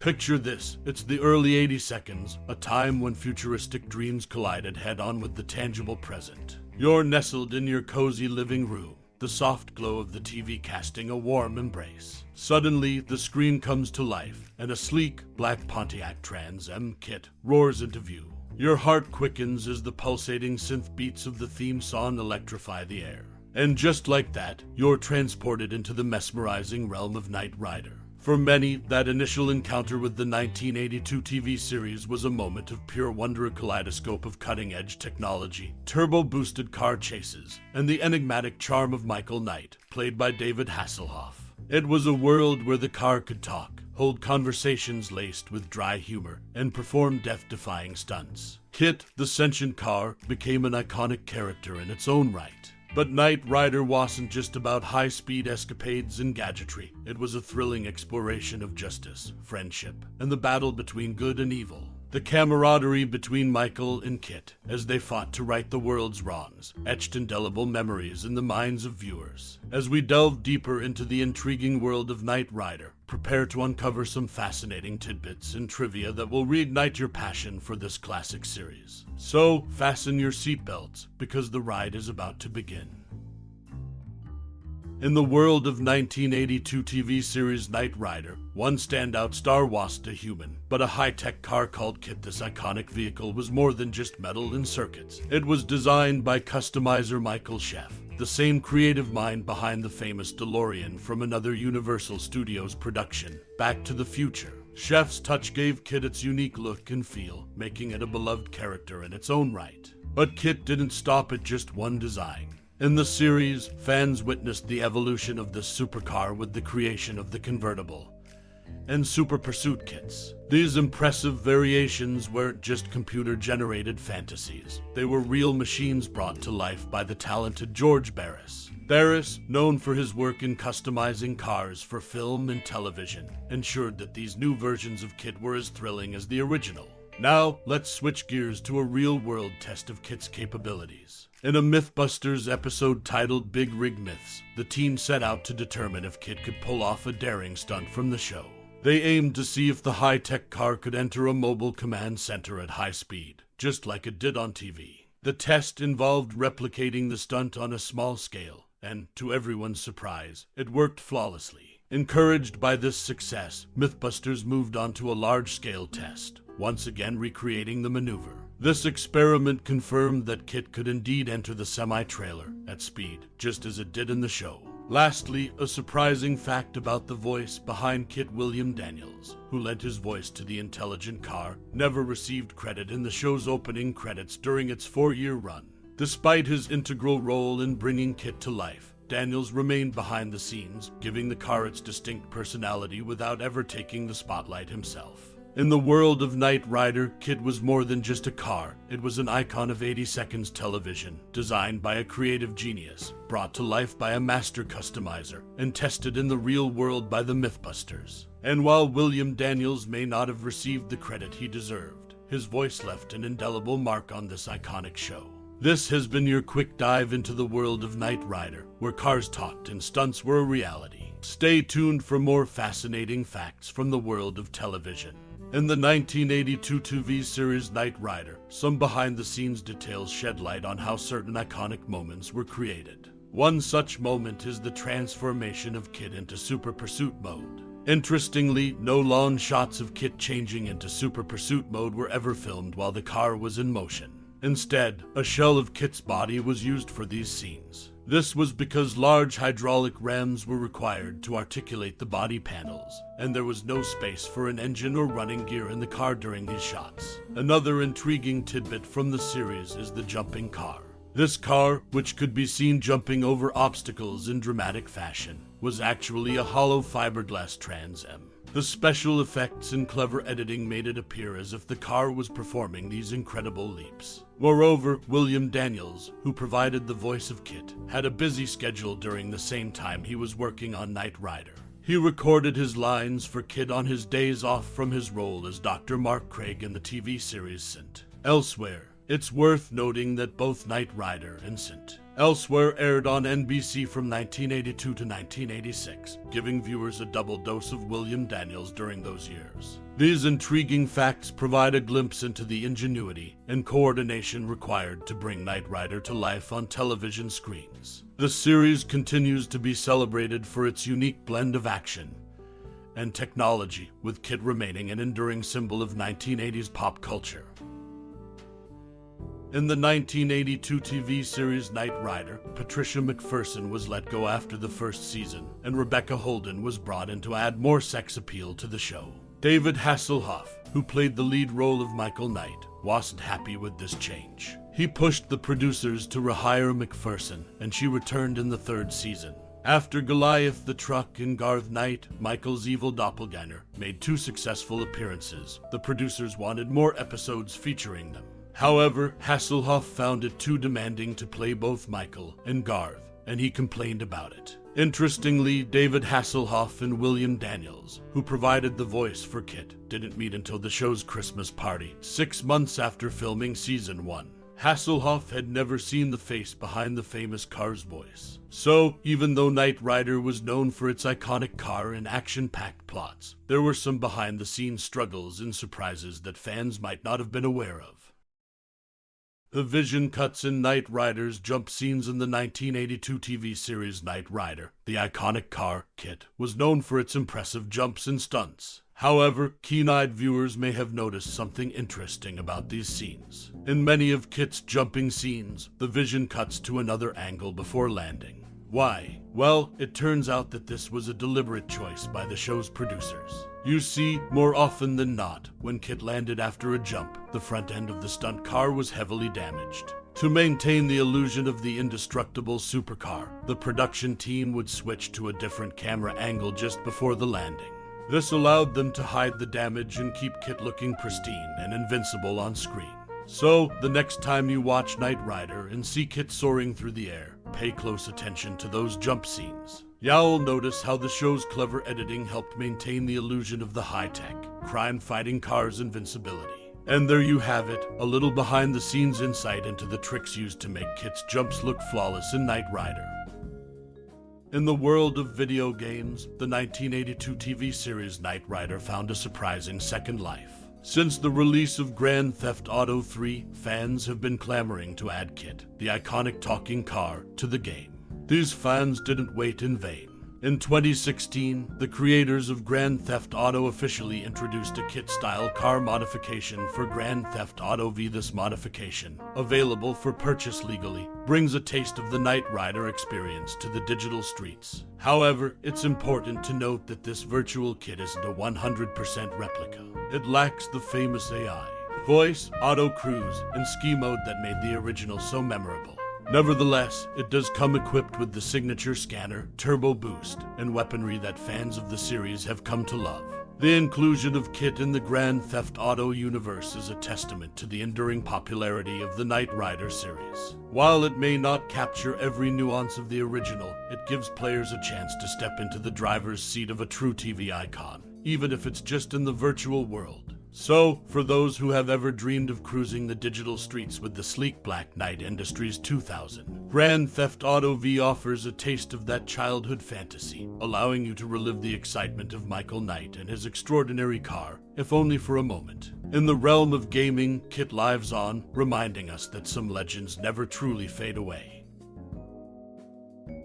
Picture this, it's the early 80s, a time when futuristic dreams collided head-on with the tangible present. You're nestled in your cozy living room, the soft glow of the TV casting a warm embrace. Suddenly, the screen comes to life, and a sleek, black Pontiac Trans Am kit roars into view. Your heart quickens as the pulsating synth beats of the theme song electrify the air. And just like that, you're transported into the mesmerizing realm of Knight Rider. For many, that initial encounter with the 1982 TV series was a moment of pure wonder, a kaleidoscope of cutting-edge technology, turbo-boosted car chases, and the enigmatic charm of Michael Knight, played by David Hasselhoff. It was a world where the car could talk, hold conversations laced with dry humor, and perform death-defying stunts. KITT, the sentient car, became an iconic character in its own right. But Knight Rider wasn't just about high-speed escapades and gadgetry. It was a thrilling exploration of justice, friendship, and the battle between good and evil. The camaraderie between Michael and KITT, as they fought to right the world's wrongs, etched indelible memories in the minds of viewers. As we delve deeper into the intriguing world of Knight Rider, prepare to uncover some fascinating tidbits and trivia that will reignite your passion for this classic series. So, fasten your seatbelts, because the ride is about to begin. In the world of 1982 TV series Knight Rider, one standout star wasn't a human, but a high-tech car called KITT. This iconic vehicle was more than just metal and circuits. It was designed by customizer Michael Sheff, the same creative mind behind the famous DeLorean from another Universal Studios production, Back to the Future. Sheff's touch gave KITT its unique look and feel, making it a beloved character in its own right. But KITT didn't stop at just one design. In the series, fans witnessed the evolution of this supercar with the creation of the convertible and Super Pursuit kits. These impressive variations weren't just computer-generated fantasies. They were real machines brought to life by the talented George Barris. Barris, known for his work in customizing cars for film and television, ensured that these new versions of KITT were as thrilling as the original. Now, let's switch gears to a real-world test of KITT's capabilities. In a Mythbusters episode titled Big Rig Myths, the team set out to determine if KITT could pull off a daring stunt from the show. They aimed to see if the high-tech car could enter a mobile command center at high speed, just like it did on TV. The test involved replicating the stunt on a small scale, and, to everyone's surprise, it worked flawlessly. Encouraged by this success, Mythbusters moved on to a large-scale test, once again recreating the maneuver. This experiment confirmed that KITT could indeed enter the semi-trailer at speed, just as it did in the show. Lastly, a surprising fact about the voice behind KITT: William Daniels, who lent his voice to the intelligent car, never received credit in the show's opening credits during its 4-year run. Despite his integral role in bringing KITT to life, Daniels remained behind the scenes, giving the car its distinct personality without ever taking the spotlight himself. In the world of Knight Rider, KITT was more than just a car. It was an icon of 80 television, designed by a creative genius, brought to life by a master customizer, and tested in the real world by the Mythbusters. And while William Daniels may not have received the credit he deserved, his voice left an indelible mark on this iconic show. This has been your quick dive into the world of Knight Rider, where cars talked and stunts were a reality. Stay tuned for more fascinating facts from the world of television. In the 1982 TV series Knight Rider, some behind-the-scenes details shed light on how certain iconic moments were created. One such moment is the transformation of KITT into Super Pursuit mode. Interestingly, no long shots of KITT changing into Super Pursuit mode were ever filmed while the car was in motion. Instead, a shell of KITT's body was used for these scenes. This was because large hydraulic rams were required to articulate the body panels, and there was no space for an engine or running gear in the car during these shots. Another intriguing tidbit from the series is the jumping car. This car, which could be seen jumping over obstacles in dramatic fashion, was actually a hollow fiberglass Trans Am. The special effects and clever editing made it appear as if the car was performing these incredible leaps. Moreover, William Daniels, who provided the voice of KITT, had a busy schedule during the same time he was working on Knight Rider. He recorded his lines for KITT on his days off from his role as Dr. Mark Craig in the TV series Sint. Elsewhere, it's worth noting that both Knight Rider and Sint Elsewhere aired on NBC from 1982 to 1986, giving viewers a double dose of William Daniels during those years. These intriguing facts provide a glimpse into the ingenuity and coordination required to bring Knight Rider to life on television screens. The series continues to be celebrated for its unique blend of action and technology, with KITT remaining an enduring symbol of 1980s pop culture. In the 1982 TV series Knight Rider, Patricia McPherson was let go after the first season, and Rebecca Holden was brought in to add more sex appeal to the show. David Hasselhoff, who played the lead role of Michael Knight, wasn't happy with this change. He pushed the producers to rehire McPherson, and she returned in the third season. After Goliath the Truck and Garth Knight, Michael's evil doppelganger, made 2 successful appearances, the producers wanted more episodes featuring them. However, Hasselhoff found it too demanding to play both Michael and Garth, and he complained about it. Interestingly, David Hasselhoff and William Daniels, who provided the voice for KITT, didn't meet until the show's Christmas party, 6 months after filming season 1. Hasselhoff had never seen the face behind the famous car's voice. So, even though Knight Rider was known for its iconic car and action-packed plots, there were some behind-the-scenes struggles and surprises that fans might not have been aware of. The vision cuts in Knight Rider's jump scenes in the 1982 TV series Knight Rider. The iconic car, KITT, was known for its impressive jumps and stunts. However, keen-eyed viewers may have noticed something interesting about these scenes. In many of KITT's jumping scenes, the vision cuts to another angle before landing. Why? Well, it turns out that this was a deliberate choice by the show's producers. You see, more often than not, when KITT landed after a jump, the front end of the stunt car was heavily damaged. To maintain the illusion of the indestructible supercar, the production team would switch to a different camera angle just before the landing. This allowed them to hide the damage and keep KITT looking pristine and invincible on screen. So, the next time you watch Knight Rider and see KITT soaring through the air, pay close attention to those jump scenes. You'll notice how the show's clever editing helped maintain the illusion of the high-tech, crime-fighting car's invincibility. And there you have it, a little behind-the-scenes insight into the tricks used to make KITT's jumps look flawless in Knight Rider. In the world of video games, the 1982 TV series Knight Rider found a surprising second life. Since the release of Grand Theft Auto 3, fans have been clamoring to add KITT, the iconic talking car, to the game. These fans didn't wait in vain. In 2016, the creators of Grand Theft Auto officially introduced a KITT-style car modification for Grand Theft Auto V. This modification, available for purchase legally, brings a taste of the Knight Rider experience to the digital streets. However, it's important to note that this virtual KITT isn't a 100% replica. It lacks the famous AI, voice, auto cruise, and ski mode that made the original so memorable. Nevertheless, it does come equipped with the signature scanner, turbo boost, and weaponry that fans of the series have come to love. The inclusion of KITT in the Grand Theft Auto universe is a testament to the enduring popularity of the Knight Rider series. While it may not capture every nuance of the original, it gives players a chance to step into the driver's seat of a true TV icon, even if it's just in the virtual world. So, for those who have ever dreamed of cruising the digital streets with the sleek black Knight Industries 2000, Grand Theft Auto V offers a taste of that childhood fantasy, allowing you to relive the excitement of Michael Knight and his extraordinary car, if only for a moment. In the realm of gaming, KITT lives on, reminding us that some legends never truly fade away.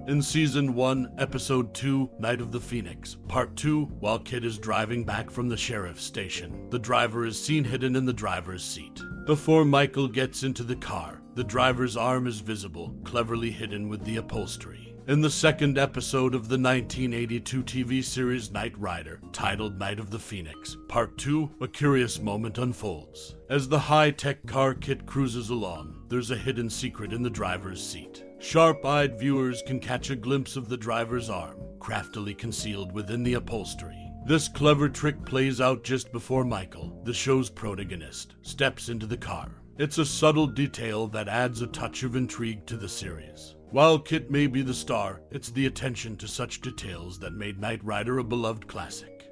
In Season 1, Episode 2, Night of the Phoenix, Part 2, while KITT is driving back from the sheriff's station, the driver is seen hidden in the driver's seat. Before Michael gets into the car, the driver's arm is visible, cleverly hidden with the upholstery. In the second episode of the 1982 TV series Knight Rider, titled Night of the Phoenix, Part 2, a curious moment unfolds. As the high-tech car KITT cruises along, there's a hidden secret in the driver's seat. Sharp-eyed viewers can catch a glimpse of the driver's arm, craftily concealed within the upholstery. This clever trick plays out just before Michael, the show's protagonist, steps into the car. It's a subtle detail that adds a touch of intrigue to the series. While KITT may be the star, it's the attention to such details that made Knight Rider a beloved classic.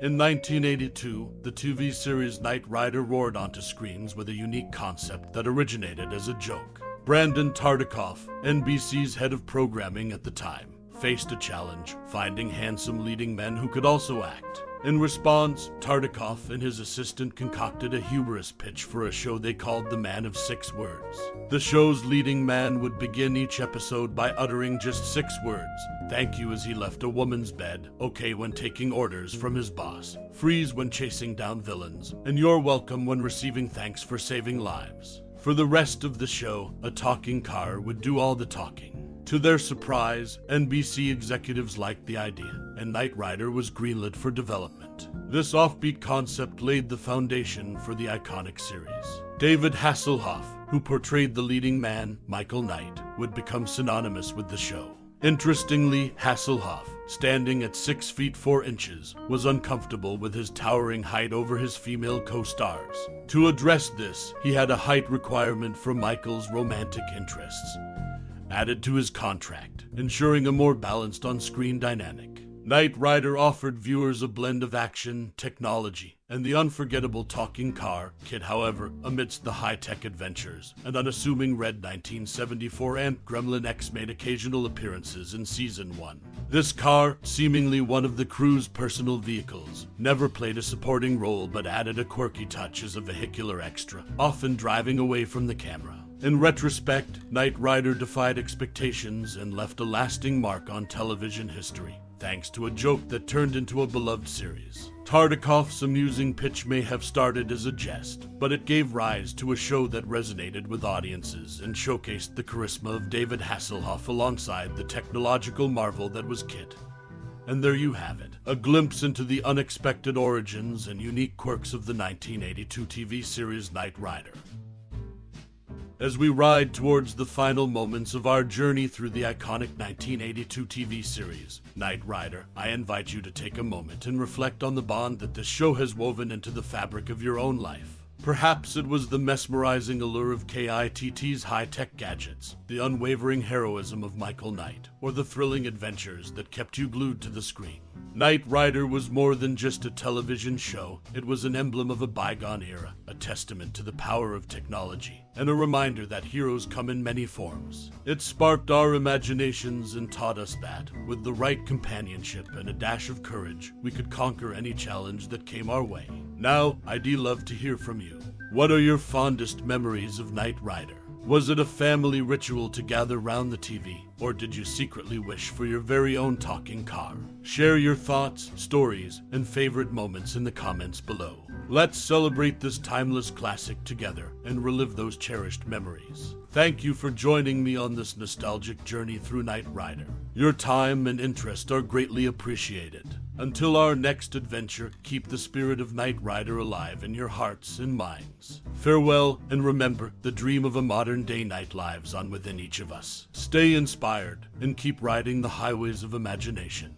In 1982, the TV series Knight Rider roared onto screens with a unique concept that originated as a joke. Brandon Tartikoff, NBC's head of programming at the time, faced a challenge, finding handsome leading men who could also act. In response, Tartikoff and his assistant concocted a humorous pitch for a show they called The Man of 6 Words. The show's leading man would begin each episode by uttering just 6 words. Thank you as he left a woman's bed, okay when taking orders from his boss, freeze when chasing down villains, and you're welcome when receiving thanks for saving lives. For the rest of the show, a talking car would do all the talking. To their surprise, NBC executives liked the idea, and Knight Rider was greenlit for development. This offbeat concept laid the foundation for the iconic series. David Hasselhoff, who portrayed the leading man, Michael Knight, would become synonymous with the show. Interestingly, Hasselhoff, standing at 6 feet 4 inches, was uncomfortable with his towering height over his female co-stars. To address this, he had a height requirement for Michael's romantic interests added to his contract, ensuring a more balanced on-screen dynamic. Knight Rider offered viewers a blend of action, technology, and the unforgettable talking car. Kit, however, amidst the high-tech adventures, an unassuming red 1974 Ant Gremlin X made occasional appearances in Season 1. This car, seemingly one of the crew's personal vehicles, never played a supporting role but added a quirky touch as a vehicular extra, often driving away from the camera. In retrospect, Knight Rider defied expectations and left a lasting mark on television history, thanks to a joke that turned into a beloved series. Tartikoff's amusing pitch may have started as a jest, but it gave rise to a show that resonated with audiences and showcased the charisma of David Hasselhoff alongside the technological marvel that was Kit. And there you have it, a glimpse into the unexpected origins and unique quirks of the 1982 TV series Knight Rider. As we ride towards the final moments of our journey through the iconic 1982 TV series, Knight Rider, I invite you to take a moment and reflect on the bond that this show has woven into the fabric of your own life. Perhaps it was the mesmerizing allure of KITT's high-tech gadgets, the unwavering heroism of Michael Knight, or the thrilling adventures that kept you glued to the screen. Knight Rider was more than just a television show. It was an emblem of a bygone era, a testament to the power of technology, and a reminder that heroes come in many forms. It sparked our imaginations and taught us that, with the right companionship and a dash of courage, we could conquer any challenge that came our way. Now, I'd love to hear from you. What are your fondest memories of Knight Rider? Was it a family ritual to gather round the TV, or did you secretly wish for your very own talking car? Share your thoughts, stories, and favorite moments in the comments below. Let's celebrate this timeless classic together and relive those cherished memories. Thank you for joining me on this nostalgic journey through Knight Rider. Your time and interest are greatly appreciated. Until our next adventure, keep the spirit of Knight Rider alive in your hearts and minds. Farewell, and remember, the dream of a modern-day knight lives on within each of us. Stay inspired, and keep riding the highways of imagination.